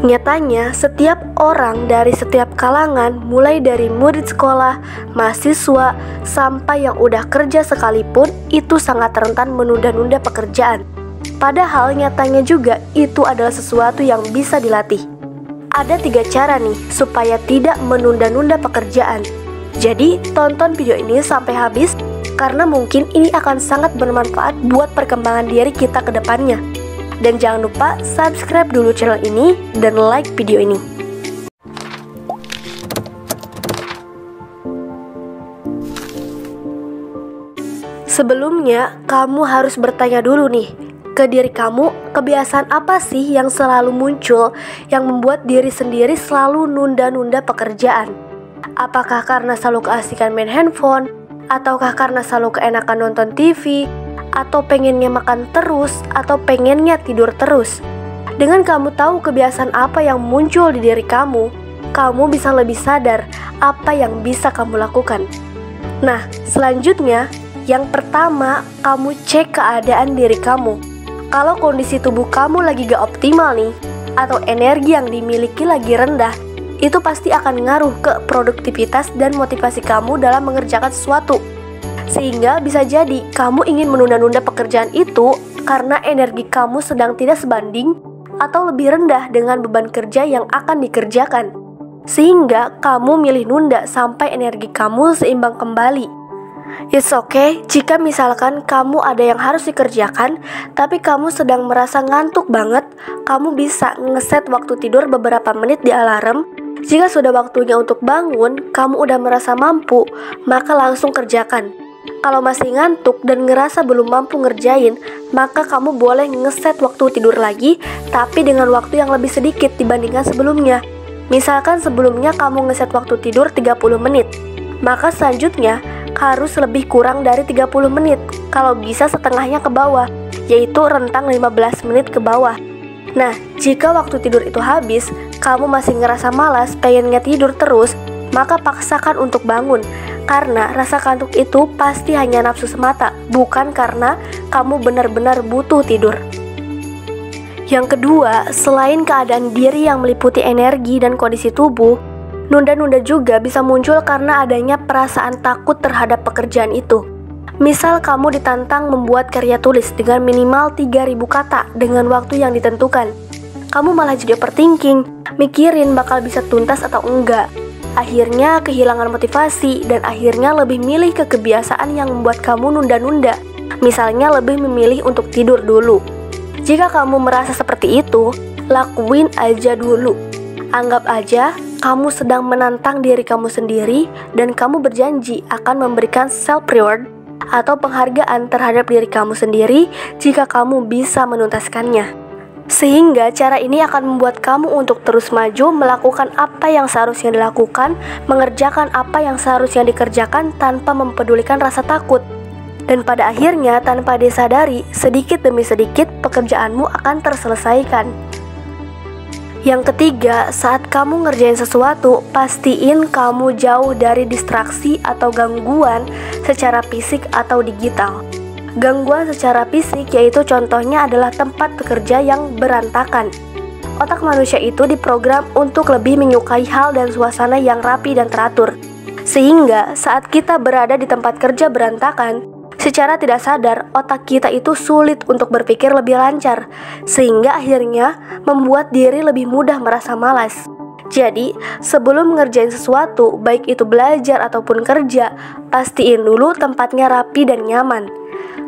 Nyatanya, setiap orang dari setiap kalangan, mulai dari murid sekolah, mahasiswa, sampai yang udah kerja sekalipun, itu sangat rentan menunda-nunda pekerjaan. Padahal nyatanya juga itu adalah sesuatu yang bisa dilatih. Ada 3 cara nih supaya tidak menunda-nunda pekerjaan. Jadi, tonton video ini sampai habis karena mungkin ini akan sangat bermanfaat buat perkembangan diri kita ke depannya. Dan jangan lupa subscribe dulu channel ini dan like video ini. Sebelumnya, kamu harus bertanya dulu nih ke diri kamu, kebiasaan apa sih yang selalu muncul yang membuat diri sendiri selalu nunda-nunda pekerjaan? Apakah karena selalu keasikan main handphone? Ataukah karena selalu keenakan nonton TV? Atau pengennya makan terus, atau pengennya tidur terus? Dengan kamu tahu kebiasaan apa yang muncul di diri kamu bisa lebih sadar apa yang bisa kamu lakukan. Nah, selanjutnya, yang pertama, kamu cek keadaan diri kamu. Kalau kondisi tubuh kamu lagi gak optimal nih, atau energi yang dimiliki lagi rendah, itu pasti akan ngaruh ke produktivitas dan motivasi kamu dalam mengerjakan sesuatu. Sehingga bisa jadi kamu ingin menunda-nunda pekerjaan itu karena energi kamu sedang tidak sebanding atau lebih rendah dengan beban kerja yang akan dikerjakan. Sehingga kamu milih nunda sampai energi kamu seimbang kembali. It's okay jika misalkan kamu ada yang harus dikerjakan, tapi kamu sedang merasa ngantuk banget, kamu bisa ngeset waktu tidur beberapa menit di alarm. Jika sudah waktunya untuk bangun, kamu udah merasa mampu, maka langsung kerjakan. Kalau masih ngantuk dan ngerasa belum mampu ngerjain, maka kamu boleh ngeset waktu tidur lagi, tapi dengan waktu yang lebih sedikit dibandingkan sebelumnya. Misalkan sebelumnya kamu ngeset waktu tidur 30 menit, maka selanjutnya harus lebih kurang dari 30 menit, kalau bisa setengahnya ke bawah, yaitu rentang 15 menit ke bawah. Nah, jika waktu tidur itu habis, kamu masih ngerasa malas, pengennya tidur terus, maka paksakan untuk bangun. Karena rasa kantuk itu pasti hanya nafsu semata, bukan karena kamu benar-benar butuh tidur. Yang kedua, selain keadaan diri yang meliputi energi dan kondisi tubuh, nunda-nunda juga bisa muncul karena adanya perasaan takut terhadap pekerjaan itu. Misal kamu ditantang membuat karya tulis dengan minimal 3.000 kata dengan waktu yang ditentukan. Kamu malah jadi overthinking, mikirin bakal bisa tuntas atau enggak. Akhirnya kehilangan motivasi dan akhirnya lebih milih ke kebiasaan yang membuat kamu nunda-nunda. Misalnya lebih memilih untuk tidur dulu. Jika kamu merasa seperti itu, lakuin aja dulu. Anggap aja kamu sedang menantang diri kamu sendiri dan kamu berjanji akan memberikan self-reward atau penghargaan terhadap diri kamu sendiri jika kamu bisa menuntaskannya. Sehingga cara ini akan membuat kamu untuk terus maju, melakukan apa yang seharusnya dilakukan, mengerjakan apa yang seharusnya dikerjakan tanpa mempedulikan rasa takut. Dan pada akhirnya, tanpa disadari, sedikit demi sedikit pekerjaanmu akan terselesaikan. Yang ketiga, saat kamu ngerjain sesuatu, pastiin kamu jauh dari distraksi atau gangguan secara fisik atau digital. Gangguan secara fisik yaitu contohnya adalah tempat bekerja yang berantakan. Otak manusia itu diprogram untuk lebih menyukai hal dan suasana yang rapi dan teratur. Sehingga saat kita berada di tempat kerja berantakan, secara tidak sadar otak kita itu sulit untuk berpikir lebih lancar, sehingga akhirnya membuat diri lebih mudah merasa malas. Jadi, sebelum ngerjain sesuatu, baik itu belajar ataupun kerja, pastiin dulu tempatnya rapi dan nyaman.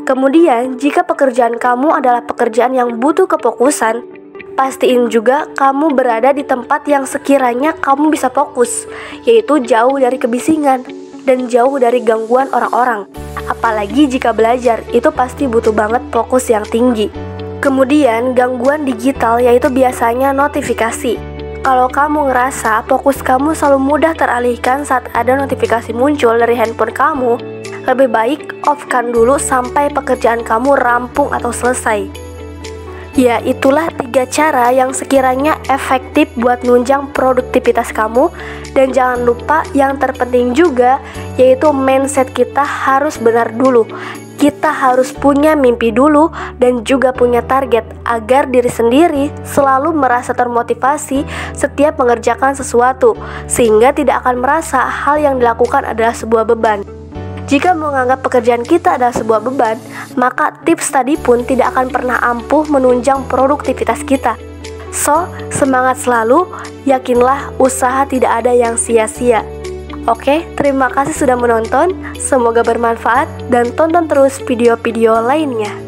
Kemudian, jika pekerjaan kamu adalah pekerjaan yang butuh kefokusan, pastiin juga kamu berada di tempat yang sekiranya kamu bisa fokus, yaitu jauh dari kebisingan dan jauh dari gangguan orang-orang. Apalagi jika belajar, itu pasti butuh banget fokus yang tinggi. Kemudian, gangguan digital yaitu biasanya notifikasi. Kalau kamu ngerasa fokus kamu selalu mudah teralihkan saat ada notifikasi muncul dari handphone kamu, lebih baik off-kan dulu sampai pekerjaan kamu rampung atau selesai. Ya, itulah 3 cara yang sekiranya efektif buat nunjang produktivitas kamu. Dan jangan lupa yang terpenting juga, yaitu mindset kita harus benar dulu. kita harus punya mimpi dulu dan juga punya target agar diri sendiri selalu merasa termotivasi setiap mengerjakan sesuatu, sehingga tidak akan merasa hal yang dilakukan adalah sebuah beban. Jika menganggap pekerjaan kita adalah sebuah beban, maka tips tadi pun tidak akan pernah ampuh menunjang produktivitas kita. So, semangat selalu, yakinlah usaha tidak ada yang sia-sia. Oke, terima kasih sudah menonton, semoga bermanfaat dan tonton terus video-video lainnya.